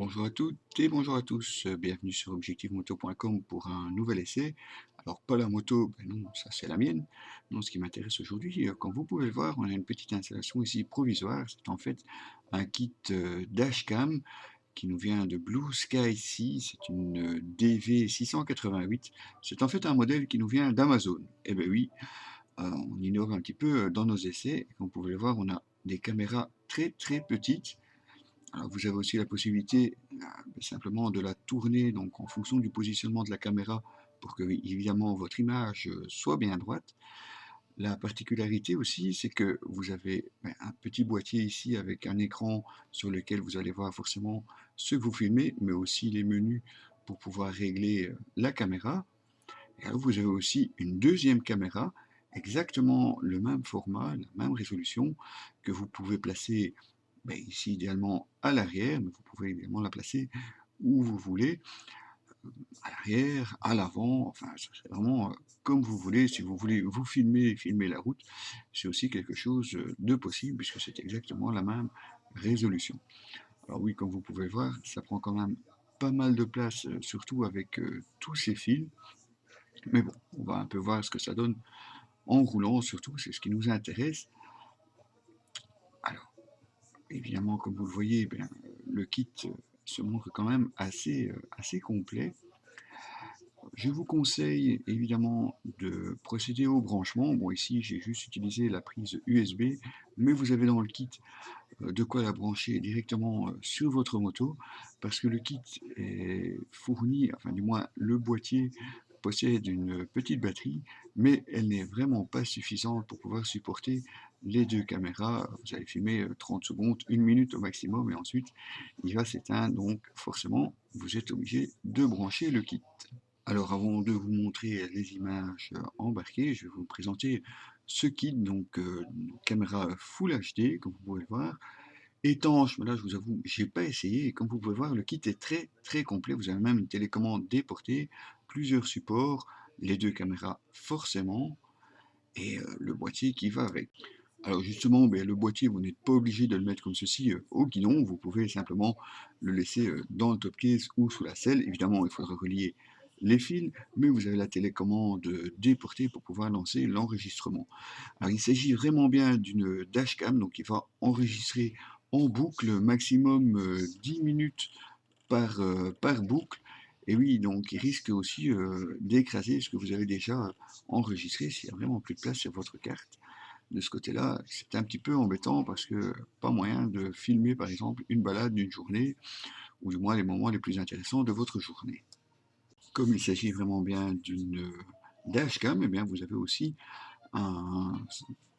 Bonjour à toutes et bonjour à tous, bienvenue sur objectivemoto.com pour un nouvel essai. Alors pas la moto, ben non, ça c'est la mienne. Non, ce qui m'intéresse aujourd'hui, comme vous pouvez le voir, on a une petite installation ici provisoire. C'est en fait un kit dashcam qui nous vient de Blue Sky Sea. C'est une DV688. C'est en fait un modèle qui nous vient d'Amazon. Eh ben oui, on innove un petit peu dans nos essais. Comme vous pouvez le voir, on a des caméras très très petites. Alors vous avez aussi la possibilité simplement de la tourner donc en fonction du positionnement de la caméra pour que évidemment votre image soit bien droite. La particularité aussi, c'est que vous avez un petit boîtier ici avec un écran sur lequel vous allez voir forcément ce que vous filmez, mais aussi les menus pour pouvoir régler la caméra. Et alors vous avez aussi une deuxième caméra, exactement le même format, la même résolution, que vous pouvez placer ici idéalement à l'arrière, mais vous pouvez également la placer où vous voulez, à l'arrière, à l'avant, enfin ça c'est vraiment comme vous voulez. Si vous voulez vous filmer la route, c'est aussi quelque chose de possible puisque c'est exactement la même résolution. Alors oui, comme vous pouvez le voir, ça prend quand même pas mal de place, surtout avec tous ces fils. Mais bon, on va un peu voir ce que ça donne en roulant, surtout, c'est ce qui nous intéresse. Alors, évidemment, comme vous le voyez, le kit se montre quand même assez complet. Je vous conseille évidemment de procéder au branchement. Bon, ici, j'ai juste utilisé la prise USB, mais vous avez dans le kit de quoi la brancher directement sur votre moto, parce que le kit est fourni, enfin du moins le boîtier possède une petite batterie, mais elle n'est vraiment pas suffisante pour pouvoir supporter les deux caméras. Vous allez filmer 30 secondes, 1 minute au maximum, et ensuite il va s'éteindre, donc forcément vous êtes obligé de brancher le kit. Alors avant de vous montrer les images embarquées, je vais vous présenter ce kit, donc caméra Full HD, comme vous pouvez le voir, étanche, mais là je vous avoue, j'ai pas essayé, et comme vous pouvez voir, le kit est très très complet. Vous avez même une télécommande déportée, plusieurs supports, les deux caméras forcément, et le boîtier qui va avec. Alors justement, le boîtier, vous n'êtes pas obligé de le mettre comme ceci au guidon, vous pouvez simplement le laisser dans le top case ou sous la selle. Évidemment, il faudra relier les fils, mais vous avez la télécommande déportée pour pouvoir lancer l'enregistrement. Alors il s'agit vraiment bien d'une dashcam, donc il va enregistrer en boucle maximum 10 minutes par boucle. Et oui, donc il risque aussi d'écraser ce que vous avez déjà enregistré s'il n'y a vraiment plus de place sur votre carte. De ce côté-là, c'est un petit peu embêtant parce que pas moyen de filmer par exemple une balade d'une journée, ou du moins les moments les plus intéressants de votre journée. Comme il s'agit vraiment bien d'une dashcam, et bien vous avez aussi un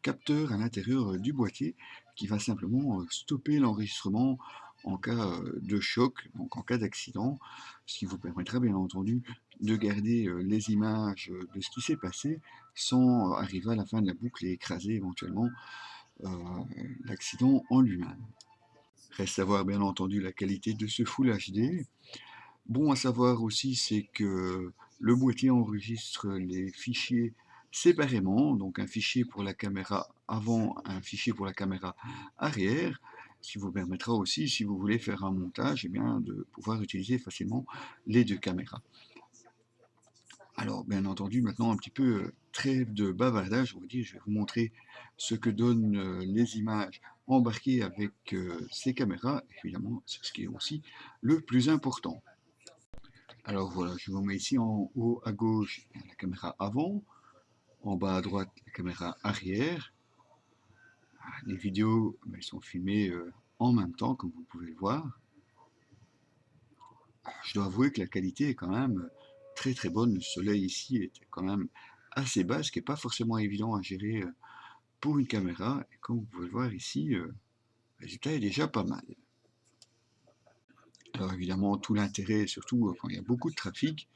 capteur à l'intérieur du boîtier qui va simplement stopper l'enregistrement en cas de choc, donc en cas d'accident, ce qui vous permettra bien entendu de garder les images de ce qui s'est passé sans arriver à la fin de la boucle et écraser éventuellement euh, l'accident en lui-même. Reste à voir bien entendu la qualité de ce Full HD. Bon à savoir aussi, c'est que le boîtier enregistre les fichiers séparément, donc un fichier pour la caméra avant, un fichier pour la caméra arrière, ce qui vous permettra aussi, si vous voulez faire un montage, de pouvoir utiliser facilement les deux caméras. Alors, bien entendu, maintenant un petit peu trêve de bavardage, je vais vous montrer ce que donnent les images embarquées avec ces caméras. Évidemment, c'est ce qui est aussi le plus important. Alors voilà, je vous mets ici en haut à gauche la caméra avant, en bas à droite la caméra arrière. Les vidéos elles sont filmées en même temps, comme vous pouvez le voir. Je dois avouer que la qualité est quand même très très bonne. Le soleil ici est quand même assez bas, ce qui n'est pas forcément évident à gérer pour une caméra. Et comme vous pouvez le voir ici, le résultat est déjà pas mal. Alors évidemment, tout l'intérêt, surtout quand il y a beaucoup de trafic.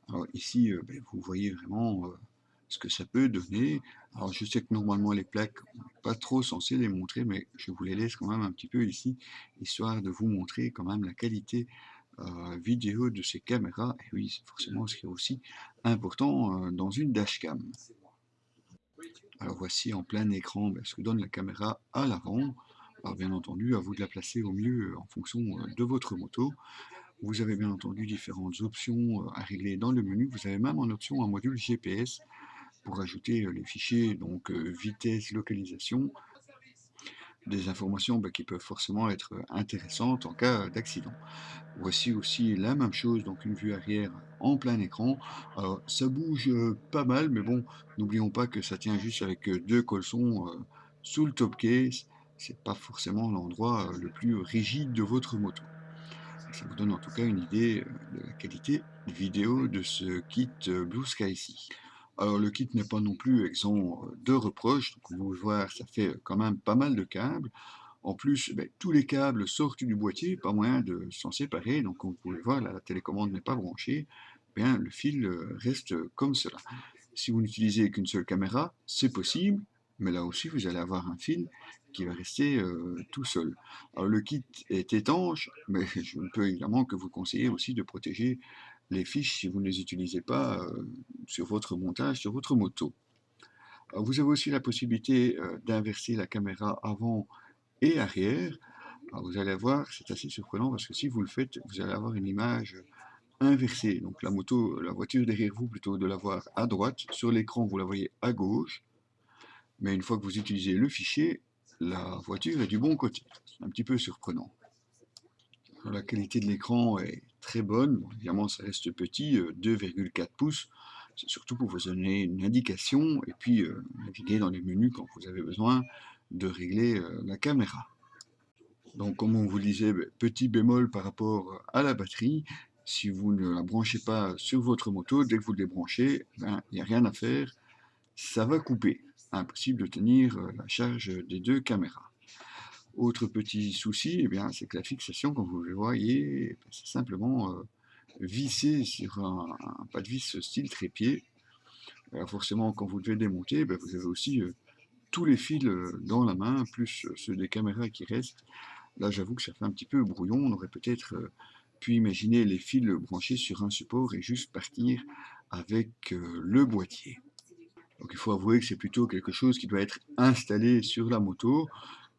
Alors ici, vous voyez vraiment ce que ça peut donner. Alors je sais que normalement les plaques, on n'est pas trop censé les montrer, mais je vous les laisse quand même un petit peu ici, histoire de vous montrer quand même la qualité vidéo de ces caméras. Et oui, c'est forcément ce qui est aussi important dans une dashcam. Alors voici en plein écran ce que donne la caméra à l'avant. Alors bien entendu, à vous de la placer au mieux en fonction de votre moto. Vous avez bien entendu différentes options à régler dans le menu. Vous avez même en option un module GPS pour ajouter les fichiers, donc vitesse, localisation, des informations qui peuvent forcément être intéressantes en cas d'accident. Voici aussi la même chose, donc une vue arrière en plein écran. Alors, ça bouge pas mal, mais bon, n'oublions pas que ça tient juste avec deux colsons sous le top case. C'est pas forcément l'endroit le plus rigide de votre moto. Ça vous donne en tout cas une idée de la qualité vidéo de ce kit Blue Sky ici. Alors le kit n'est pas non plus exempt de reproches, donc vous pouvez voir, ça fait quand même pas mal de câbles. En plus, tous les câbles sortent du boîtier, pas moyen de s'en séparer, donc comme vous pouvez le voir, là, la télécommande n'est pas branchée, le fil reste comme cela. Si vous n'utilisez qu'une seule caméra, c'est possible, mais là aussi vous allez avoir un fil qui va rester tout seul. Alors le kit est étanche, mais je ne peux évidemment que vous conseiller aussi de protéger les fiches si vous ne les utilisez pas sur votre montage, sur votre moto. Alors, vous avez aussi la possibilité d'inverser la caméra avant et arrière. Alors, vous allez voir, c'est assez surprenant parce que si vous le faites, vous allez avoir une image inversée. Donc la moto, la voiture derrière vous, plutôt que de la voir à droite, sur l'écran vous la voyez à gauche, mais une fois que vous utilisez le fichier, la voiture est du bon côté. C'est un petit peu surprenant. Alors, la qualité de l'écran est très bonne. Bon, évidemment, ça reste petit, 2,4 pouces. C'est surtout pour vous donner une indication et puis naviguer dans les menus quand vous avez besoin de régler la caméra. Donc, comme on vous le disait, petit bémol par rapport à la batterie. Si vous ne la branchez pas sur votre moto, dès que vous le débranchez, il n'y a rien à faire, ça va couper. Impossible de tenir la charge des deux caméras. Autre petit souci, c'est que la fixation, comme vous le voyez, c'est simplement vissé sur un pas de vis style trépied. Alors forcément, quand vous devez démonter, vous avez aussi tous les fils dans la main, plus ceux des caméras qui restent. Là, j'avoue que ça fait un petit peu brouillon. On aurait peut-être pu imaginer les fils branchés sur un support et juste partir avec le boîtier. Donc il faut avouer que c'est plutôt quelque chose qui doit être installé sur la moto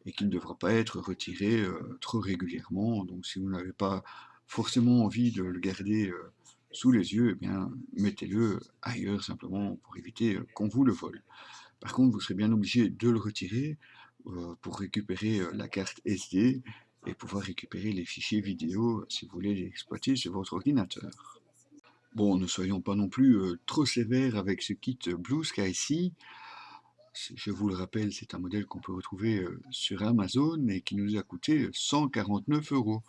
et qui ne devra pas être retiré trop régulièrement. Donc si vous n'avez pas forcément envie de le garder sous les yeux, mettez-le ailleurs simplement pour éviter qu'on vous le vole. Par contre, vous serez bien obligé de le retirer pour récupérer la carte SD et pouvoir récupérer les fichiers vidéo si vous voulez les exploiter sur votre ordinateur. Bon, ne soyons pas non plus trop sévères avec ce kit Blue Sky ici. Je vous le rappelle, c'est un modèle qu'on peut retrouver sur Amazon et qui nous a coûté 149 euros.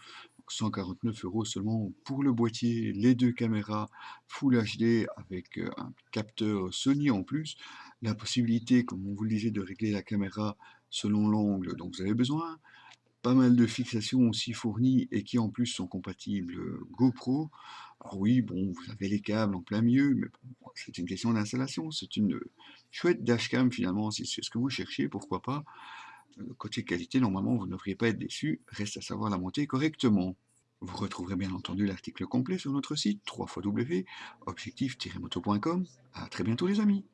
149 euros seulement pour le boîtier, les deux caméras Full HD avec un capteur Sony en plus, la possibilité, comme on vous le disait, de régler la caméra selon l'angle dont vous avez besoin, pas mal de fixations aussi fournies et qui en plus sont compatibles GoPro. Alors oui, bon, vous avez les câbles en plein milieu, mais bon, c'est une question d'installation, c'est une chouette dashcam finalement, si c'est ce que vous cherchez, pourquoi pas. Côté qualité, normalement, vous ne devriez pas être déçu, reste à savoir la monter correctement. Vous retrouverez bien entendu l'article complet sur notre site www.objectif-moto.com. À très bientôt les amis.